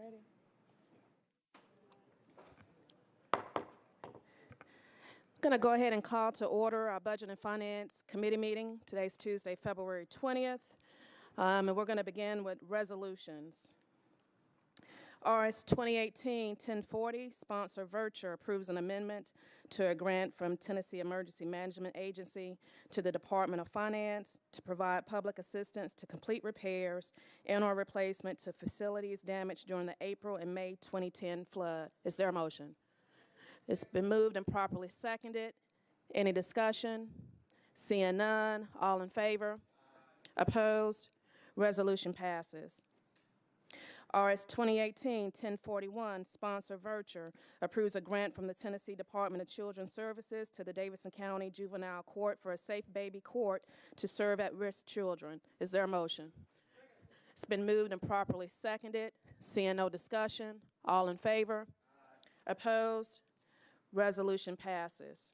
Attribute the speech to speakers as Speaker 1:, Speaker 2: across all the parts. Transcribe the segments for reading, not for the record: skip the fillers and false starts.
Speaker 1: Ready? Going to go ahead and call to order our Budget and Finance Committee meeting. Today's Tuesday, February 20th, and we're going to begin with resolutions. RS 2018-1040, sponsor Virture, approves an amendment to a grant from Tennessee Emergency Management Agency to the Department of Finance to provide public assistance to complete repairs and/or replacement to facilities damaged during the April and May 2010 flood. Is there a motion? It's been moved and properly seconded. Any discussion? Seeing none, all in favor? Opposed? Resolution passes. RS 2018-1041, sponsor Virture, approves a grant from the Tennessee Department of Children's Services to the Davidson County Juvenile Court for a safe baby court to serve at-risk children. Is there a motion? It's been moved and properly seconded. Seeing no discussion, all in favor? Opposed? Resolution passes.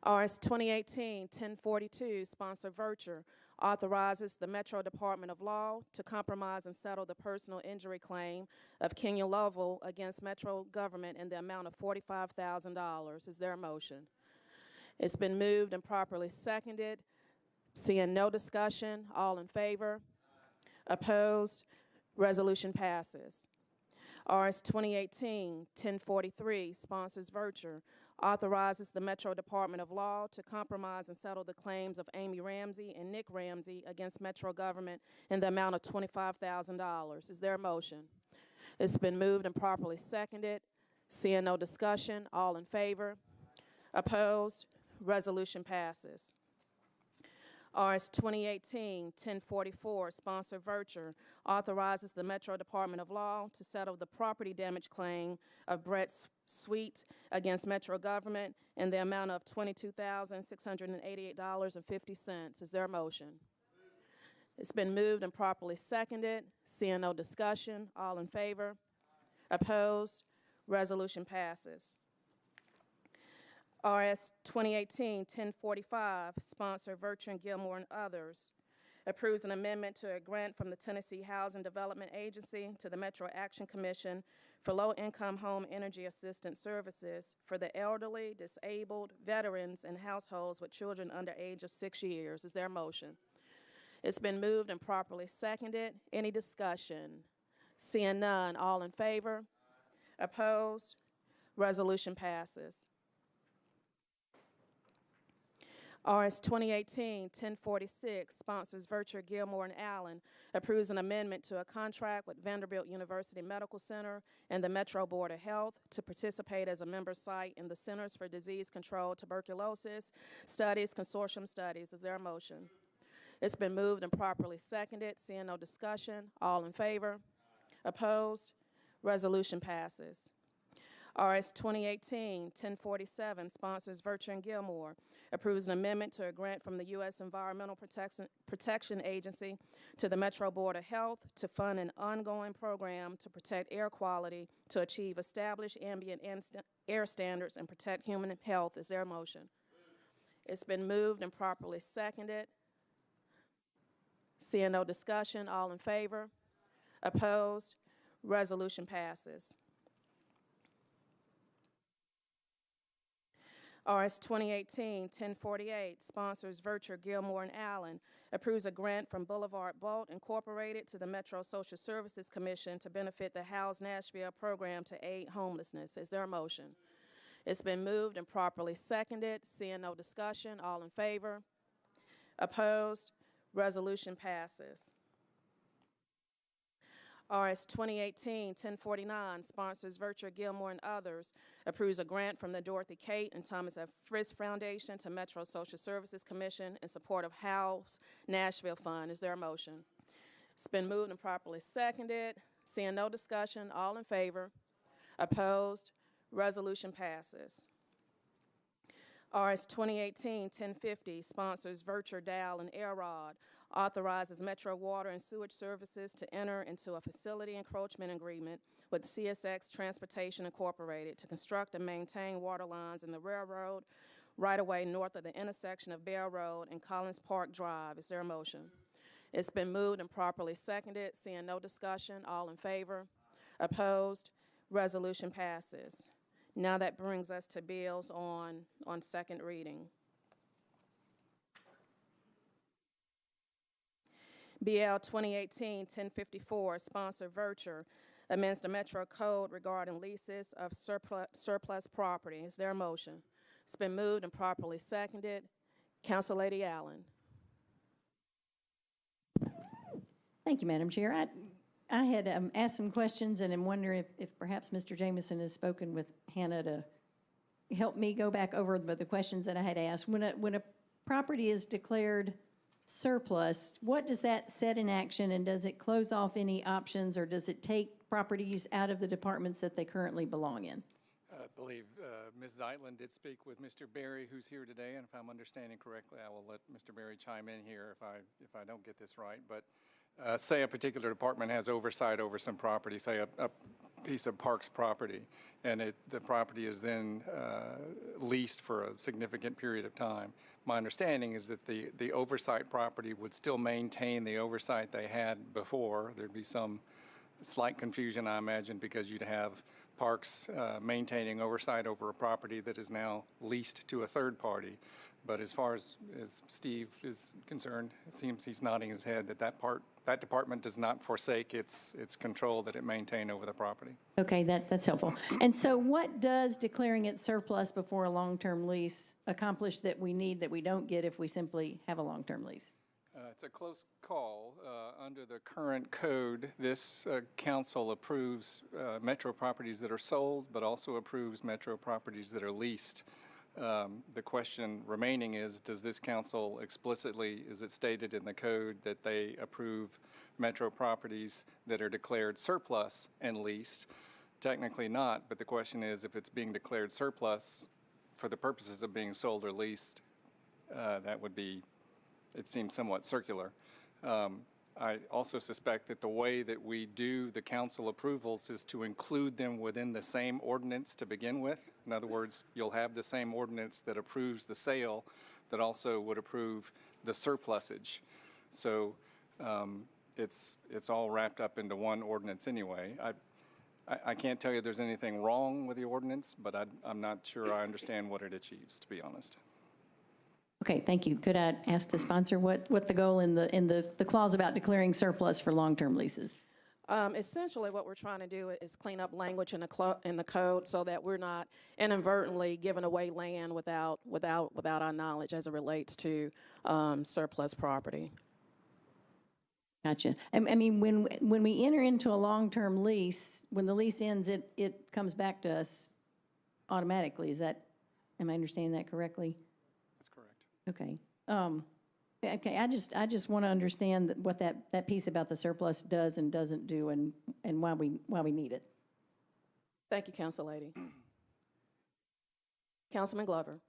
Speaker 1: RS 2018-1042, sponsor Virture, authorizes the Metro Department of Law to compromise and settle the personal injury claim of Kenya Lovell against Metro government in the amount of $45,000. Is there a motion? It's been moved and properly seconded. Seeing no discussion, all in favor? Opposed? Resolution passes. RS 2018-1043, sponsors Virture, authorizes the Metro Department of Law to compromise and settle the claims of Amy Ramsey and Nick Ramsey against Metro government in the amount of $25,000. Is there a motion? It's been moved and properly seconded. Seeing no discussion, all in favor? Opposed? Resolution passes. RS 2018-1044, sponsor Virture, authorizes the Metro Department of Law to settle the property damage claim of Brett Sweet against Metro government in the amount of $22,688.50. Is there a motion? It's been moved and properly seconded. Seeing no discussion, all in favor? Opposed? Resolution passes. RS 2018-1045, sponsor Virture and Gilmore and others, approves an amendment to a grant from the Tennessee Housing Development Agency to the Metro Action Commission for low-income home energy assistance services for the elderly, disabled, veterans, and households with children under age of 6 years. Is there a motion? It's been moved and properly seconded. Any discussion? Seeing none, all in favor? Opposed? Resolution passes. RS 2018-1046, sponsors Virture, Gilmore, and Allen, approves an amendment to a contract with Vanderbilt University Medical Center and the Metro Board of Health to participate as a member site in the Centers for Disease Control Tuberculosis Studies Consortium Studies. Is there a motion? It's been moved and properly seconded. Seeing no discussion, all in favor? Opposed? Resolution passes. RS 2018-1047, sponsors Virture and Gilmore, approves an amendment to a grant from the U.S. Environmental Protection Agency to the Metro Board of Health to fund an ongoing program to protect air quality to achieve established ambient air standards and protect human health. Is there a motion? It's been moved and properly seconded. Seeing no discussion, all in favor? Opposed? Resolution passes. RS 2018-1048, sponsors Virture, Gilmore, and Allen, approves a grant from Boulevard Bolt Incorporated to the Metro Social Services Commission to benefit the House Nashville program to aid homelessness. Is there a motion? It's been moved and properly seconded. Seeing no discussion, all in favor? Opposed? Resolution passes. RS 2018-1049, sponsors Virture, Gilmore, and others, approves a grant from the Dorothy Kate and Thomas F. Frist Foundation to Metro Social Services Commission in support of House Nashville Fund. Is there a motion? It's been moved and properly seconded. Seeing no discussion, all in favor? Opposed? Resolution passes. RS 2018-1050, sponsors Virture, Dow, and Airrod, authorizes Metro Water and Sewage Services to enter into a facility encroachment agreement with CSX Transportation Incorporated to construct and maintain water lines in the railroad right-of-way north of the intersection of Bell Road and Collins Park Drive. Is there a motion? It's been moved and properly seconded. Seeing no discussion, all in favor? Opposed? Resolution passes. Now that brings us to bills on second reading. BL 2018-1054, sponsor Verture, amends the Metro Code regarding leases of surplus property. Is there a motion? It's been moved and properly seconded. Council Lady Allen.
Speaker 2: Thank you, Madam Chair. I had asked some questions and am wondering if perhaps Mr. Jameson has spoken with Hannah to help me go back over the questions that I had asked. When a property is declared surplus, what does that set in action, and does it close off any options, or does it take properties out of the departments that they currently belong in?
Speaker 3: I believe Ms. Zeitlin did speak with Mr. Berry, who's here today, and if I'm understanding correctly, I will let Mr. Berry chime in here if I don't get this right. But say a particular department has oversight over some property, say a piece of parks property, and the property is then leased for a significant period of time. My understanding is that the oversight property would still maintain the oversight they had before. There'd be some slight confusion, I imagine, because you'd have parks maintaining oversight over a property that is now leased to a third party. But as far as Steve is concerned, it seems he's nodding his head that department does not forsake its control that it maintained over the property.
Speaker 2: Okay, that's helpful. And so what does declaring it surplus before a long-term lease accomplish that we need that we don't get if we simply have a long-term lease?
Speaker 3: It's a close call. Under the current code, this council approves metro properties that are sold, but also approves metro properties that are leased. The question remaining is, does this council explicitly, is it stated in the code that they approve metro properties that are declared surplus and leased? Technically not, but the question is, if it's being declared surplus for the purposes of being sold or leased, that would be, it seems somewhat circular. I also suspect that the way that we do the council approvals is to include them within the same ordinance to begin with. In other words, you'll have the same ordinance that approves the sale that also would approve the surplusage. So it's all wrapped up into one ordinance anyway. I can't tell you there's anything wrong with the ordinance, but I'm not sure I understand what it achieves, to be honest.
Speaker 2: Okay, thank you. Could I ask the sponsor what the goal in the clause about declaring surplus for long-term leases?
Speaker 1: Essentially, what we're trying to do is clean up language in the code so that we're not inadvertently giving away land without our knowledge as it relates to surplus property.
Speaker 2: Gotcha. I mean, when we enter into a long-term lease, when the lease ends, it comes back to us automatically. Am I understanding that correctly? Okay. Okay. I just want to understand what that piece about the surplus does and doesn't do, and why we need it.
Speaker 1: Thank you, Council Lady. Councilman Glover.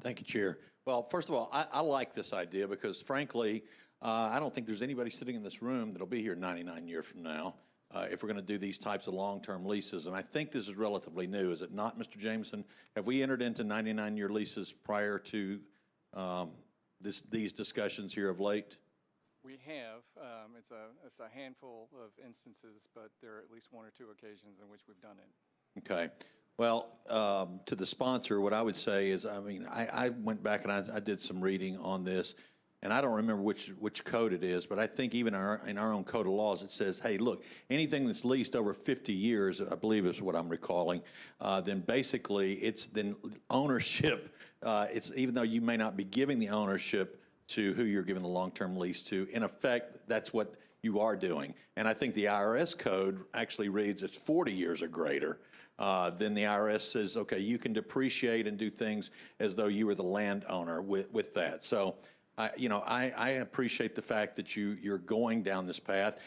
Speaker 4: Thank you, Chair. Well, first of all, I like this idea because, frankly, I don't think there's anybody sitting in this room that'll be here 99 years from now if we're going to do these types of long-term leases. And I think this is relatively new, is it not, Mr. Jameson? Have we entered into 99-year leases prior to these discussions here of late?
Speaker 3: We have. It's a handful of instances, but there are at least one or two occasions in which we've done it.
Speaker 4: Okay. Well, to the sponsor, what I would say is, I mean, I went back and I did some reading on this, and I don't remember which code it is, but I think even in our own code of laws, it says, hey, look, anything that's leased over 50 years, I believe is what I'm recalling, then basically it's then ownership. It's even though you may not be giving the ownership to who you're giving the long-term lease to, in effect, that's what you are doing. And I think the IRS code actually reads it's 40 years or greater. Then the IRS says, okay, you can depreciate and do things as though you were the landowner with that. So, I appreciate the fact that you're going down this path.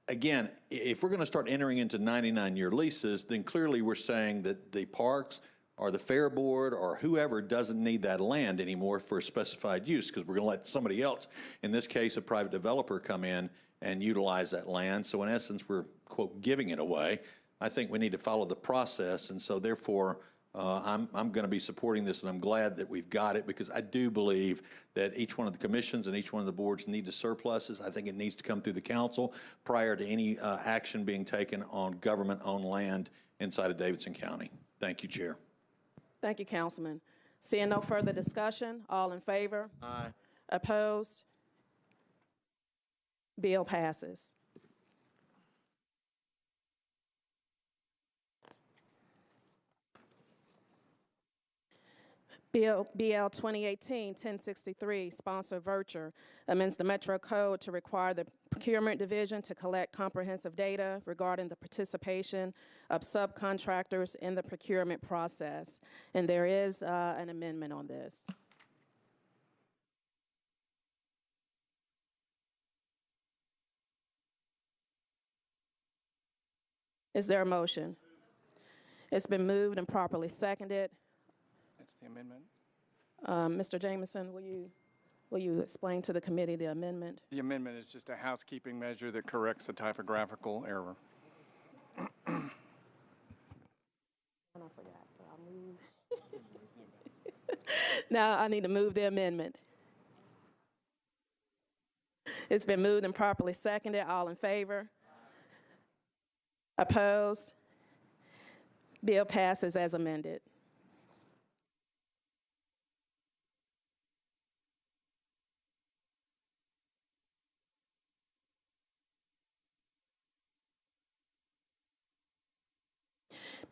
Speaker 4: Again, if we're going to start entering into 99-year leases, then clearly we're saying that the parks or the fair board or whoever doesn't need that land anymore for a specified use, because we're going to let somebody else, in this case a private developer, come in and utilize that land. So in essence, we're, quote, giving it away. I think we need to follow the process, and so therefore I'm going to be supporting this, and I'm glad that we've got it, because I do believe that each one of the commissions and each one of the boards need the surpluses. I think it needs to come through the council prior to any action being taken on government-owned land inside of Davidson County. Thank you, Chair.
Speaker 1: Thank you, Councilman. Seeing no further discussion, all in favor? Aye. Opposed? Bill passes. BL 2018-1063, sponsor Virture, amends the Metro Code to require the Procurement Division to collect comprehensive data regarding the participation of subcontractors in the procurement process. And there is an amendment on this. Is there a motion? It's been moved and properly seconded.
Speaker 3: That's the amendment.
Speaker 1: Mr. Jameson, will you explain to the committee the amendment?
Speaker 3: The amendment is just a housekeeping measure that corrects a typographical error.
Speaker 1: I forgot, so I'll move. Now I need to move the amendment. It's been moved and properly seconded. All in favor? Opposed? Bill passes as amended.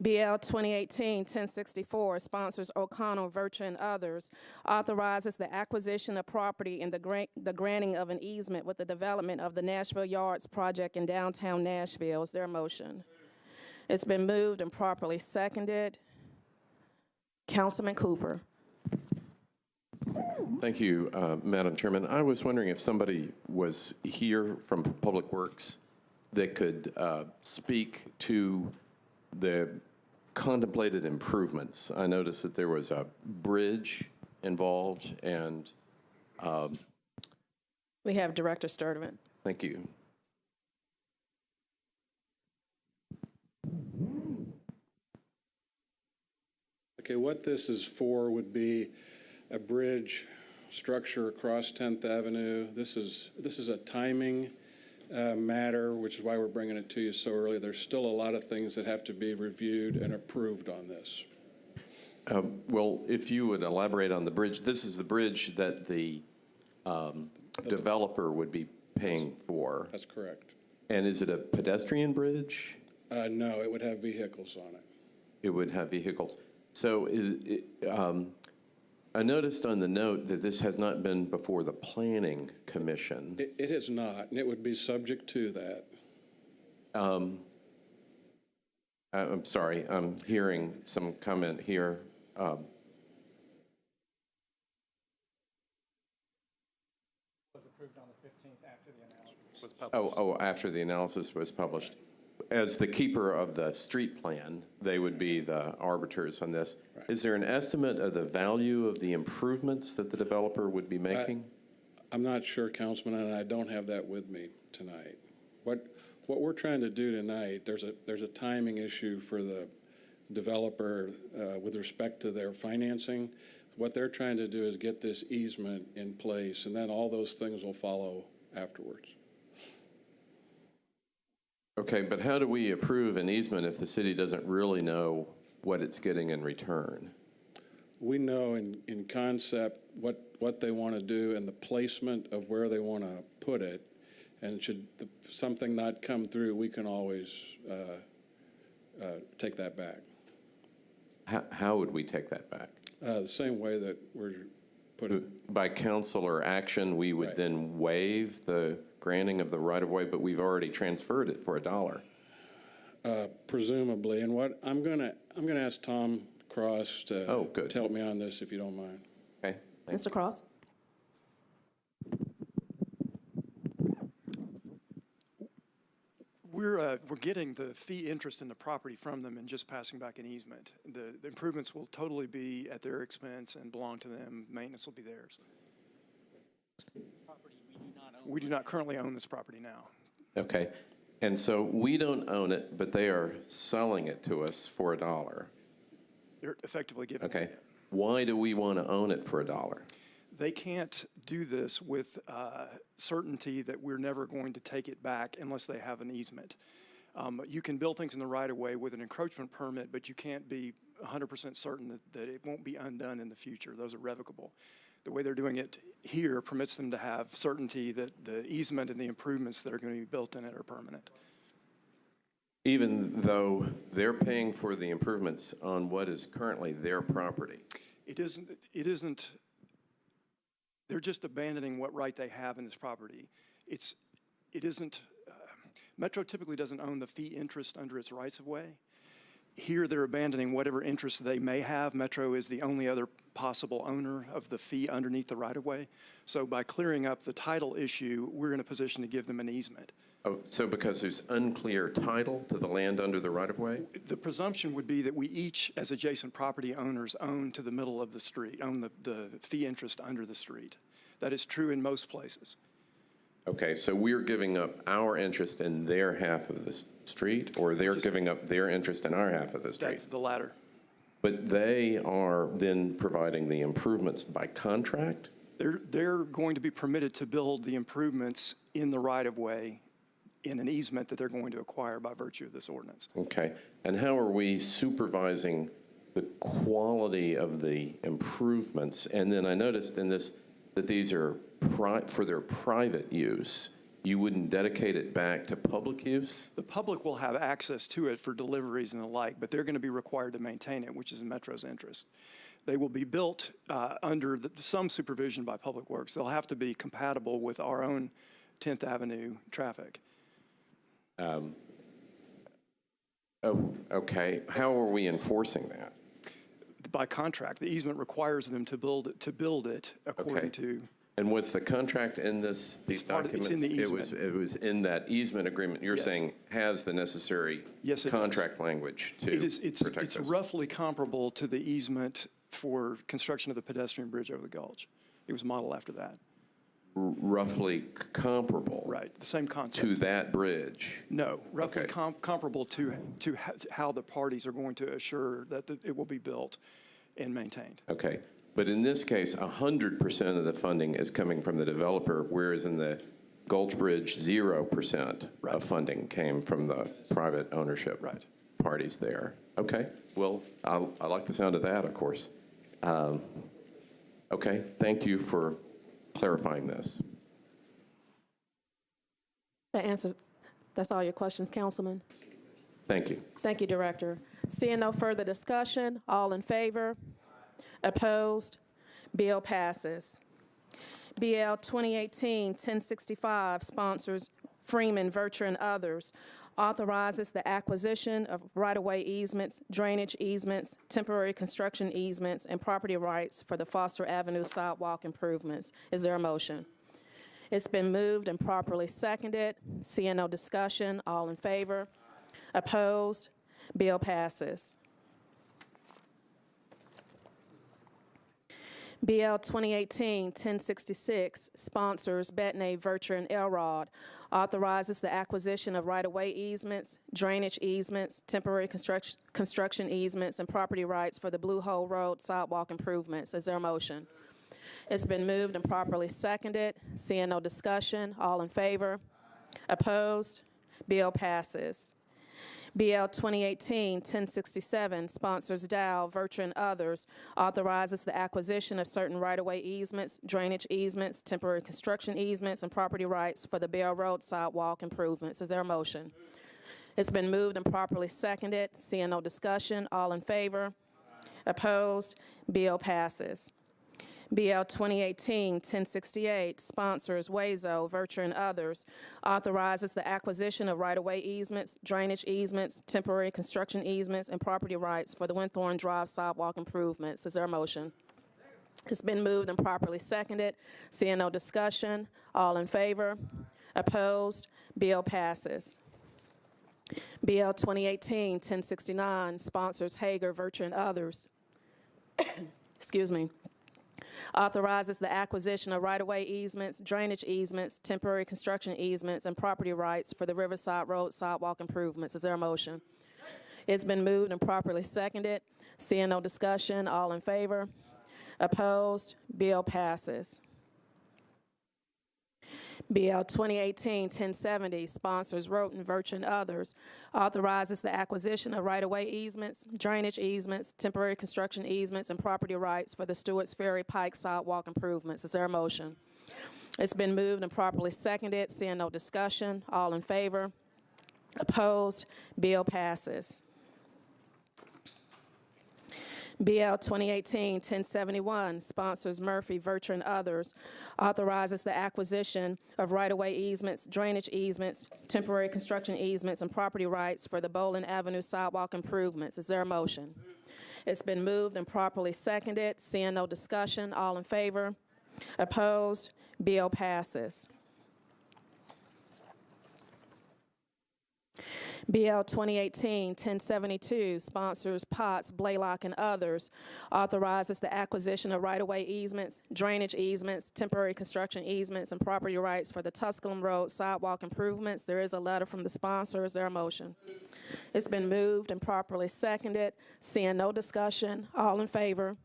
Speaker 1: BL 2018-1064, sponsors O'Connell, Virtue, and others, authorizes the acquisition of property and the granting of an easement with the development of the Nashville Yards project in downtown Nashville. Is there a motion? It's been moved and properly seconded. Councilman Cooper.
Speaker 5: Thank you, Madam Chairman. I was wondering if somebody was here from Public Works that could speak to the contemplated improvements. I noticed that there was a bridge involved, and
Speaker 1: We have Director Sturdivant.
Speaker 5: thank you.
Speaker 6: Okay, what this is for would be a bridge structure across 10th Avenue. This is a timing matter, which is why we're bringing it to you so early. There's still a lot of things that have to be reviewed and approved on this.
Speaker 5: Well, if you would elaborate on the bridge, this is the bridge that the developer would be paying for.
Speaker 6: That's correct.
Speaker 5: And is it a pedestrian bridge?
Speaker 6: No, it would have vehicles on it.
Speaker 5: It would have vehicles. So I noticed on the note that this has not been before the Planning Commission.
Speaker 6: It has not, and it would be subject to that.
Speaker 5: I'm sorry, I'm hearing some comment here.
Speaker 3: Was approved on the 15th after the analysis was published.
Speaker 5: After the analysis was published. As the keeper of the street plan, they would be the arbiters on this. Right. Is there an estimate of the value of the improvements that the developer would be making?
Speaker 6: I'm not sure, Councilman, and I don't have that with me tonight. What we're trying to do tonight, there's a timing issue for the developer with respect to their financing. What they're trying to do is get this easement in place, and then all those things will follow afterwards.
Speaker 5: Okay, but how do we approve an easement if the city doesn't really know what it's getting in return?
Speaker 6: We know in concept what they want to do and the placement of where they want to put it, and should something not come through, we can always take that back.
Speaker 5: How would we take that back?
Speaker 6: The same way that we're putting...
Speaker 5: By councilor action, we would then waive the granting of the right-of-way, but we've already transferred it for $1.
Speaker 6: Presumably, and what I'm gonna ask Tom Cross to help me on this, if you don't mind.
Speaker 5: Okay.
Speaker 1: Mr. Cross?
Speaker 7: We're getting the fee interest in the property from them and just passing back an easement. The improvements will totally be at their expense and belong to them. Maintenance will be theirs. We do not currently own this property now.
Speaker 5: Okay. And so we don't own it, but they are selling it to us for $1.
Speaker 7: They're effectively giving
Speaker 5: Okay.
Speaker 7: it.
Speaker 5: Why do we want to own it for $1?
Speaker 7: They can't do this with certainty that we're never going to take it back unless they have an easement. You can build things in the right-of-way with an encroachment permit, but you can't be 100% certain that it won't be undone in the future. Those are revocable. The way they're doing it here permits them to have certainty that the easement and the improvements that are going to be built in it are permanent.
Speaker 5: Even though they're paying for the improvements on what is currently their property?
Speaker 7: It isn't, they're just abandoning what right they have in this property. It isn't, Metro typically doesn't own the fee interest under its rights-of-way. Here, they're abandoning whatever interest they may have. Metro is the only other possible owner of the fee underneath the right-of-way. So by clearing up the title issue, we're in a position to give them an easement.
Speaker 5: Oh, so because there's unclear title to the land under the right-of-way?
Speaker 7: The presumption would be that we each, as adjacent property owners, own to the middle of the street, own the fee interest under the street. That is true in most places.
Speaker 5: Okay, so we're giving up our interest in their half of the street, or they're giving up their interest in our half of the street?
Speaker 7: That's the latter.
Speaker 5: But they are then providing the improvements by contract?
Speaker 7: They're going to be permitted to build the improvements in the right-of-way in an easement that they're going to acquire by virtue of this ordinance.
Speaker 5: Okay, and how are we supervising the quality of the improvements? And then I noticed in this that these are for their private use. You wouldn't dedicate it back to public use?
Speaker 7: The public will have access to it for deliveries and the like, but they're going to be required to maintain it, which is in Metro's interest. They will be built under some supervision by Public Works. They'll have to be compatible with our own 10th Avenue traffic.
Speaker 5: Oh, okay. How are we enforcing that?
Speaker 7: By contract, the easement requires them to build it according to.
Speaker 5: And was the contract in these documents?
Speaker 7: It's in the easement.
Speaker 5: It was in that easement agreement you're
Speaker 7: Yes.
Speaker 5: saying has the necessary
Speaker 7: Yes, it
Speaker 5: contract language to protect
Speaker 7: It's
Speaker 5: us?
Speaker 7: roughly comparable to the easement for construction of the pedestrian bridge over the gulch. It was modeled after that.
Speaker 5: Roughly comparable?
Speaker 7: Right, the same concept.
Speaker 5: To that bridge?
Speaker 7: No, roughly
Speaker 5: Okay.
Speaker 7: comparable to how the parties are going to assure that it will be built and maintained.
Speaker 5: Okay. But in this case, 100% of the funding is coming from the developer, whereas in the Gulch Bridge, 0%
Speaker 7: Right.
Speaker 5: of funding came from the private ownership
Speaker 7: Right.
Speaker 5: parties there. Okay. Well, I like the sound of that, of course. Okay. Thank you for clarifying this.
Speaker 1: That's all your questions, Councilman?
Speaker 5: Thank you.
Speaker 1: Thank you, Director. Seeing no further discussion, all in favor? Opposed? Bill passes. BL 2018-1065, sponsors Freeman, Vercher, and others, authorizes the acquisition of right-of-way easements, drainage easements, temporary construction easements, and property rights for the Foster Avenue sidewalk improvements. Is there a motion? It's been moved and properly seconded. Seeing no discussion, all in favor? Opposed? Bill passes. BL 2018-1066, sponsors Betnay, Vercher, and Elrod, authorizes the acquisition of right-of-way easements, drainage easements, temporary construction easements, and property rights for the Blue Hole Road sidewalk improvements. Is there a motion? It's been moved and properly seconded. Seeing no discussion, all in favor? Opposed? Bill passes. BL 2018-1067, sponsors Dow, Vercher, and others, authorizes the acquisition of certain right-of-way easements, drainage easements, temporary construction easements, and property rights for the Bell Road sidewalk improvements. Is there a motion? It's been moved and properly seconded. Seeing no discussion, all in favor? Opposed? Bill passes. BL 2018-1068, sponsors Wazo, Vercher, and others, authorizes the acquisition of right-of-way easements, drainage easements, temporary construction easements, and property rights for the Winthorne Drive sidewalk improvements. Is there a motion? It's been moved and properly seconded. Seeing no discussion, all in favor? Opposed? Bill passes. BL 2018-1069, sponsors Hager, Vercher, and others. Excuse me. Authorizes the acquisition of right-of-way easements, drainage easements, temporary construction easements, and property rights for the Riverside Road sidewalk improvements. Is there a motion? It's been moved and properly seconded. Seeing no discussion, all in favor? Opposed? Bill passes. BL 2018-1070, sponsors Roten, Virtue, and others, authorizes the acquisition of right-of-way easements, drainage easements, temporary construction easements, and property rights for the Stewart's Ferry Pike sidewalk improvements. Is there a motion? It's been moved and properly seconded. Seeing no discussion, all in favor? Opposed? Bill passes. BL 2018-1071, sponsors Murphy, Virtue, and others, authorizes the acquisition of right-of-way easements, drainage easements, temporary construction easements, and property rights for the Boland Avenue sidewalk improvements. Is there a motion? It's been moved and properly seconded. Seeing no discussion, all in favor? Opposed? Bill passes. BL 2018-1072, sponsors Potts, Blaylock, and others, authorizes the acquisition of right-of-way easements, drainage easements, temporary construction easements, and property rights for the Tusculum Road sidewalk improvements. There is a letter from the sponsor. Is there a motion? It's been moved and properly seconded. Seeing no discussion, all in favor?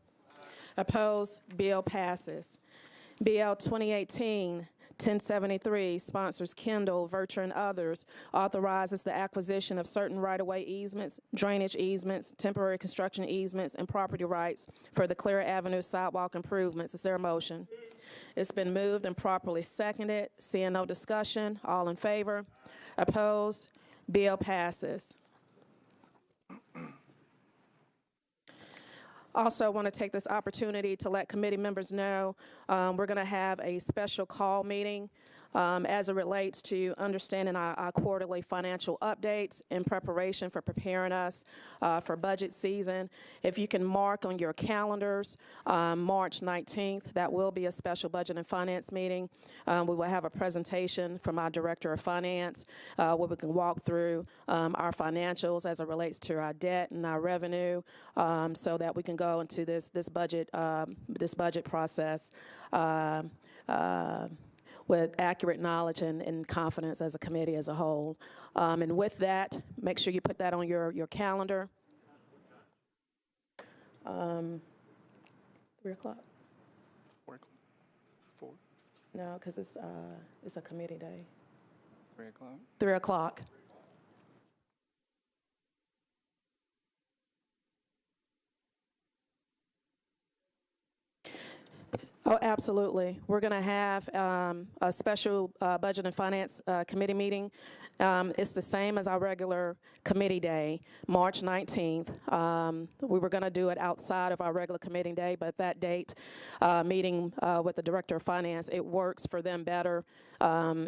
Speaker 1: Opposed? Bill passes. BL 2018-1073, sponsors Kendall, Virtue, and others, authorizes the acquisition of certain right-of-way easements, drainage easements, temporary construction easements, and property rights for the Clear Avenue sidewalk improvements. Is there a motion? It's been moved and properly seconded. Seeing no discussion, all in favor? Opposed? Bill passes. Also want to take this opportunity to let committee members know we're going to have a special call meeting as it relates to understanding our quarterly financial updates in preparation for preparing us for budget season. If you can mark on your calendars, March 19th, that will be a special budget and finance meeting. We will have a presentation from our director of finance where we can walk through our financials as it relates to our debt and our revenue so that we can go into this budget process with accurate knowledge and confidence as a committee as a whole. And with that, make sure you put that on your calendar. 3 o'clock?
Speaker 3: 4 o'clock? 4?
Speaker 1: No, because it's a committee day.
Speaker 3: 3 o'clock?
Speaker 1: 3 o'clock. Oh, absolutely. We're going to have a special Budget and Finance Committee meeting. It's the same as our regular committee day, March 19th. We were going to do it outside of our regular committee day, but that date, meeting with the Director of Finance, it works for them better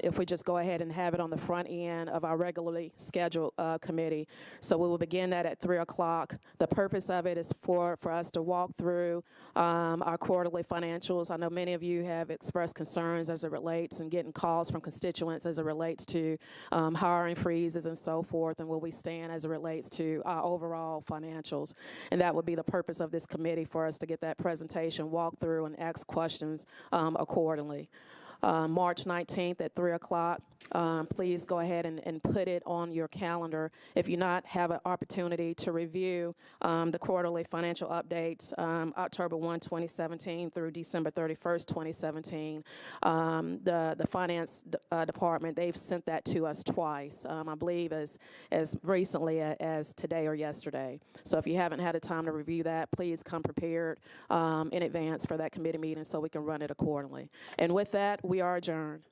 Speaker 1: if we just go ahead and have it on the front end of our regularly scheduled committee. So we will begin that at 3 o'clock. The purpose of it is for us to walk through our quarterly financials. I know many of you have expressed concerns as it relates and getting calls from constituents as it relates to hiring freezes and so forth and where we stand as it relates to our overall financials. And that would be the purpose of this committee, for us to get that presentation, walk through, and ask questions accordingly. March 19th at 3 o'clock. Please go ahead and put it on your calendar. If you not have an opportunity to review the quarterly financial updates, October 1, 2017 through December 31st, 2017, the finance department, they've sent that to us twice, I believe as recently as today or yesterday. So if you haven't had a time to review that, please come prepared in advance for that committee meeting so we can run it accordingly. And with that, we are adjourned.